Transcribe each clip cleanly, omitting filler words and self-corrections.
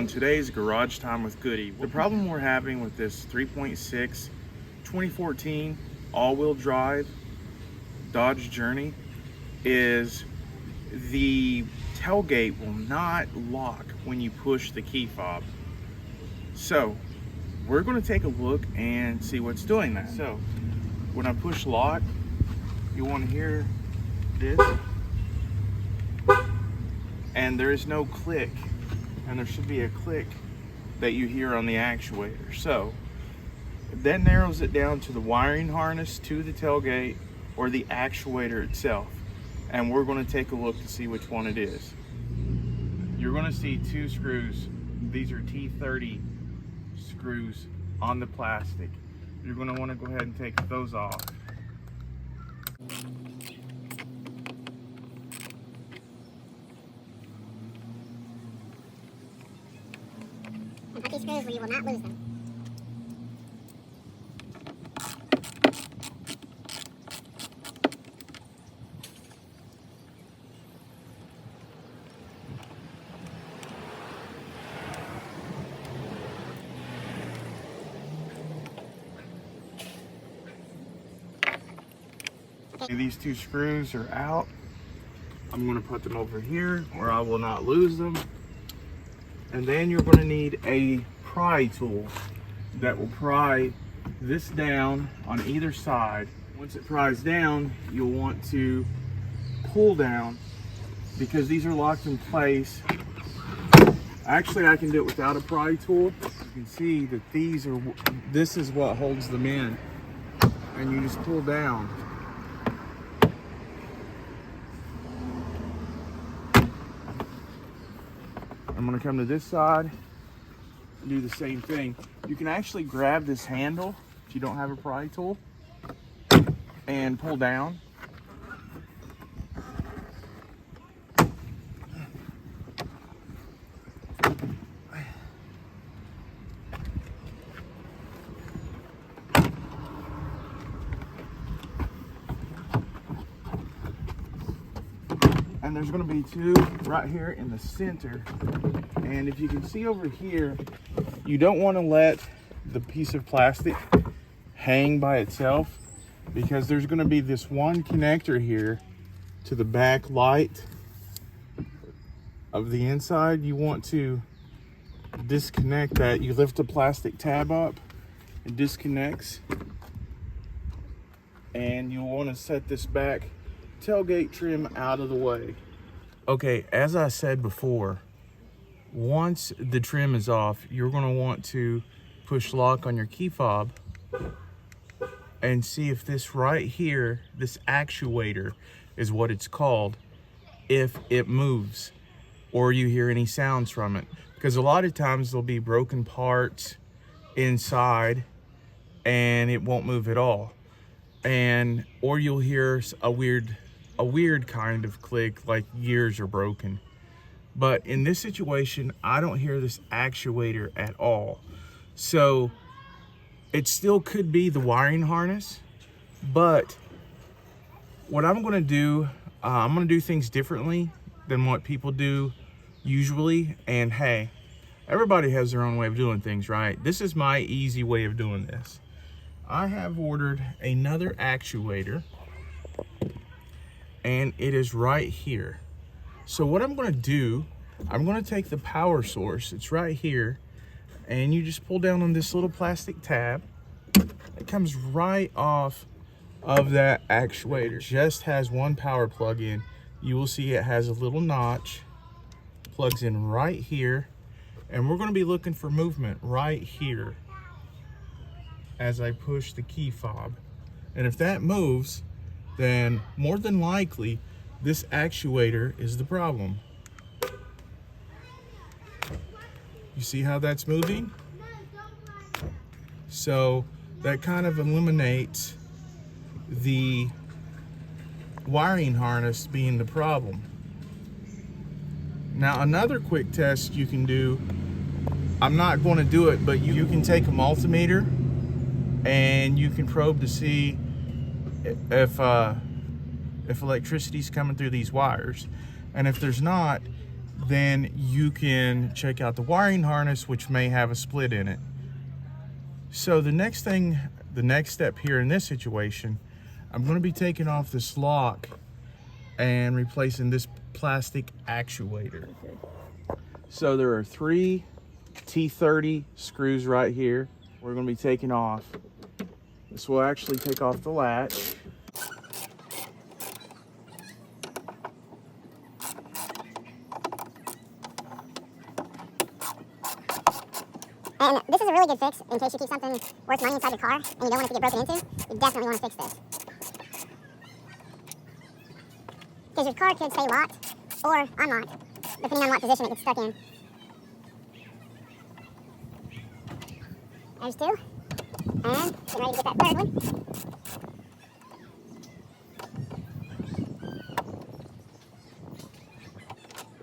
on today's Garage Time with Goody. The problem we're having with this 3.6 2014 all-wheel drive Dodge Journey is the tailgate will not lock when you push the key fob. So we're going to take a look and see what's doing that. So when I push lock, you want to hear this, and there is no click, and there should be a click that you hear on the actuator. So that narrows it down to the wiring harness to the tailgate or the actuator itself, and we're going to take a look to see which one it is. You're going to see two screws. These are T30 screws on the plastic. You're going to want to go ahead and take those off. And put these screws where you will not lose them. These two screws are out. I'm going to put them over here where I will not lose them. And then you're going to need a pry tool that will pry this down on either side. Once it pries down, you'll want to pull down because these are locked in place. Actually, I can do it without a pry tool. You can see that this is what holds them in, and you just pull down. I'm going to come to this side and do the same thing. You can actually grab this handle if you don't have a pry tool and pull down. And there's going to be two right here in the center. And if you can see over here, you don't want to let the piece of plastic hang by itself, because there's going to be this one connector here to the back light of the inside. You want to disconnect that. You lift the plastic tab up, it disconnects, and you'll want to set this back tailgate trim out of the way. Okay, as I said before, once the trim is off, you're going to want to push lock on your key fob and see if this right here, this actuator is what it's called, if it moves or you hear any sounds from it. Because a lot of times there'll be broken parts inside and it won't move at all. Or you'll hear a weird kind of click, like gears are broken. But in this situation, I don't hear this actuator at all. So it still could be the wiring harness, but what I'm going to do, I'm going to do things differently than what people do usually. And hey, everybody has their own way of doing things, right? This is my easy way of doing this. I have ordered another actuator, and it is right here. So what I'm going to do, I'm going to take the power source, it's right here, and you just pull down on this little plastic tab. It comes right off of that actuator. It just has one power plug in. You will see it has a little notch, plugs in right here, and we're going to be looking for movement right here as I push the key fob. And if that moves, then more than likely this actuator is the problem. You see how that's moving? So that kind of eliminates the wiring harness being the problem. Now another quick test you can do, I'm not going to do it, but you can take a multimeter and you can probe to see if electricity's coming through these wires. And if there's not, then you can check out the wiring harness, which may have a split in it. So the next step here in this situation, I'm going to be taking off this lock and replacing this plastic actuator. So there are 3 T30 screws right here. We're going to be taking off. This will actually take off the latch. And this is a really good fix in case you keep something worth money inside your car and you don't want it to get broken into. You definitely want to fix this. Because your car could stay locked or unlocked, depending on what position it gets stuck in. There's 2. And getting ready to get that 3rd one.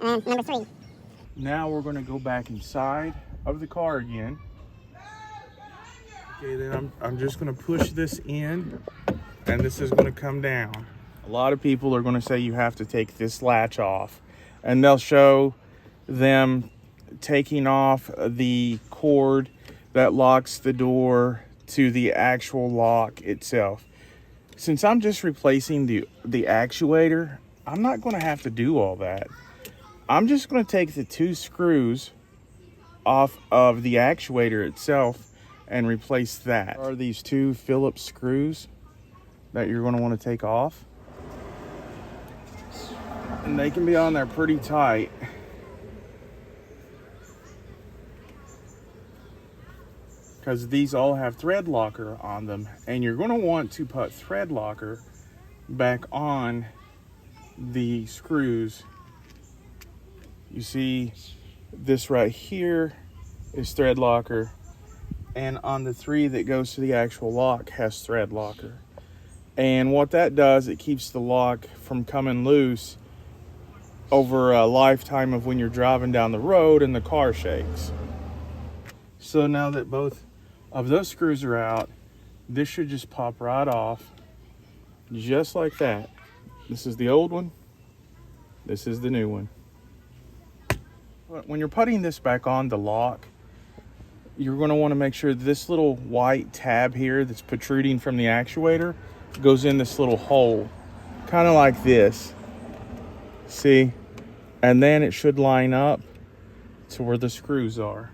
And number 3. Now we're going to go back inside of the car again. Okay, then I'm just going to push this in, and this is going to come down. A lot of people are going to say you have to take this latch off, and they'll show them taking off the cord that locks the door to the actual lock itself. Since I'm just replacing the actuator, I'm not going to have to do all that. I'm just going to take the 2 screws off of the actuator itself and replace that. There are these 2 Phillips screws that you're going to want to take off. And they can be on there pretty tight. Because these all have thread locker on them. And you're going to want to put thread locker back on the screws. You see this right here is thread locker, and on the 3 that goes to the actual lock has thread locker. And what that does, it keeps the lock from coming loose over a lifetime of when you're driving down the road and the car shakes. So now that both of those screws are out, this should just pop right off, just like that. This is the old one, this is the new one. When you're putting this back on the lock, you're going to want to make sure this little white tab here that's protruding from the actuator goes in this little hole, kind of like this. See? And then it should line up to where the screws are.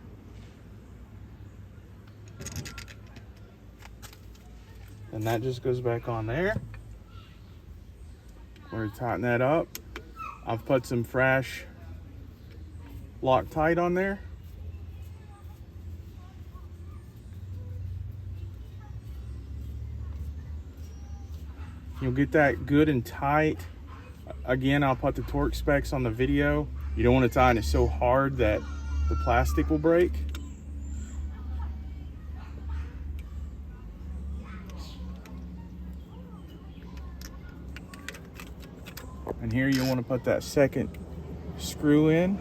And that just goes back on there. We're going to tighten that up. I've put some fresh Loctite on there. You'll get that good and tight. Again, I'll put the torque specs on the video. You don't want to tighten it so hard that the plastic will break. And here you want to put that second screw in.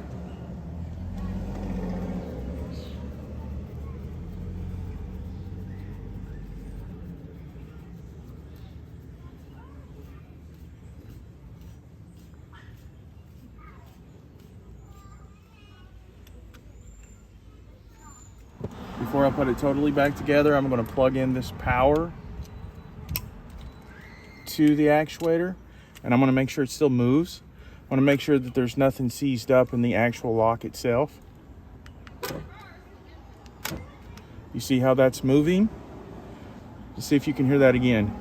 Before I put it totally back together, I'm going to plug in this power to the actuator, and I'm going to make sure it still moves. I want to make sure that there's nothing seized up in the actual lock itself. You see how that's moving? Let's see if you can hear that again.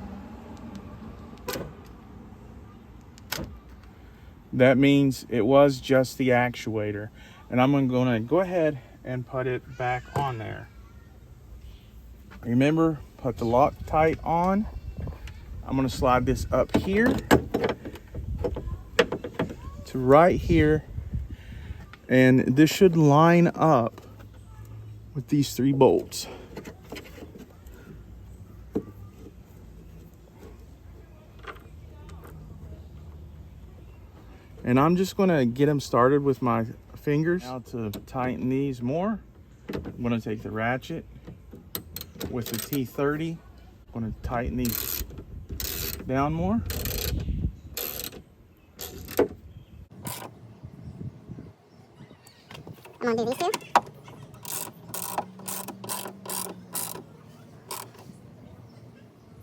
That means it was just the actuator. And I'm going to go ahead and put it back on there. Remember, put the Loctite on. I'm going to slide this up here to right here, and this should line up with these 3 bolts. And I'm just going to get them started with my fingers. Now to tighten these more, I'm going to take the ratchet with the T30. I'm going to tighten these down more. I'm gonna do these two.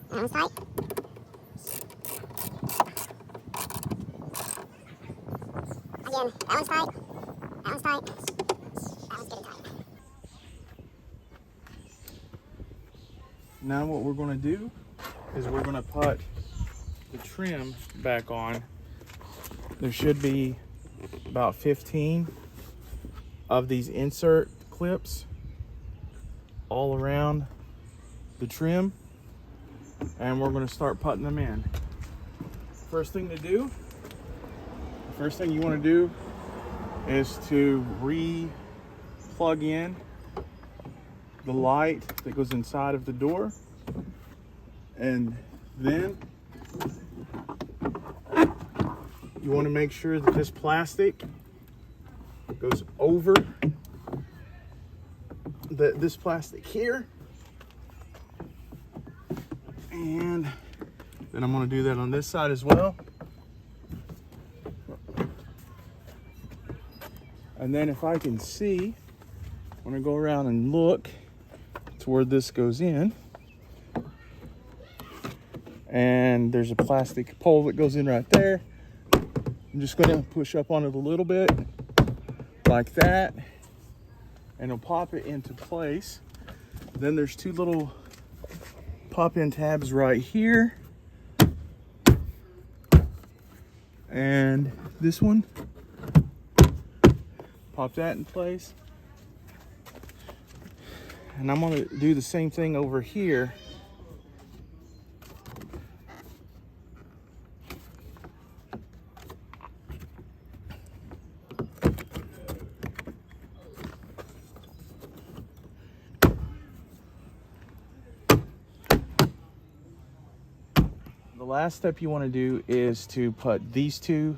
That one's tight. Again, that one's tight. That one's tight. That one's good and tight. Now what we're going to do is we're going to put the trim back on. There should be about 15 of these insert clips all around the trim, and we're going to start putting them in. First thing you want to do is to plug in the light that goes inside of the door, and then you want to make sure that this plastic goes over this plastic here, and then I'm going to do that on this side as well. And then if I can see, I'm going to go around and look to where this goes in, and there's a plastic pole that goes in right there. I'm just going to push up on it a little bit like that, and it'll pop it into place. Then there's two little pop-in tabs right here, and this one, pop that in place. And I'm going to do the same thing over here. The last step you want to do is to put these two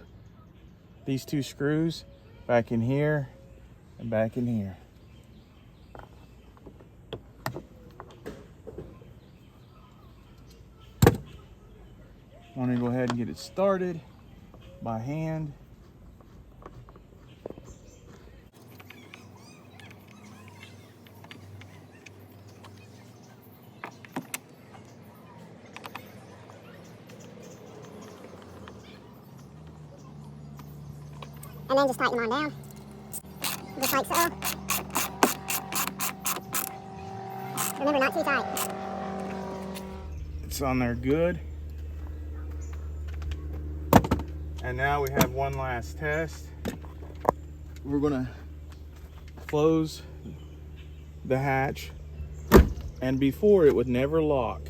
screws back in here and back in here. Want to go ahead and get it started by hand. And then just tighten them on down, just like so. Remember, not too tight. It's on there good. And now we have one last test. We're gonna close the hatch, and before it would never lock.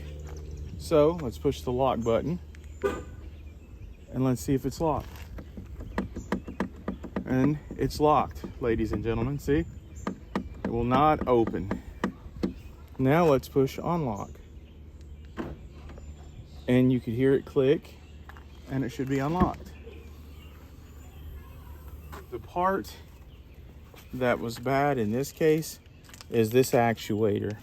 So let's push the lock button and let's see if it's locked. And it's locked, ladies and gentlemen. See? It will not open. Now let's push unlock. And you could hear it click, and it should be unlocked. The part that was bad in this case is this actuator,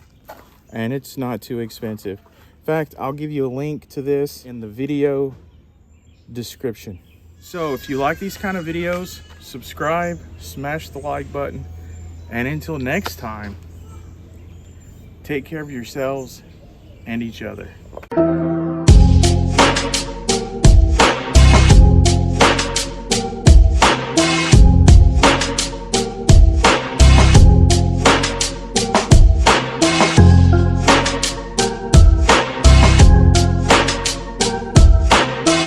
and it's not too expensive. In fact, I'll give you a link to this in the video description. So if you like these kind of videos, subscribe, smash the like button, and until next time, take care of yourselves and each other.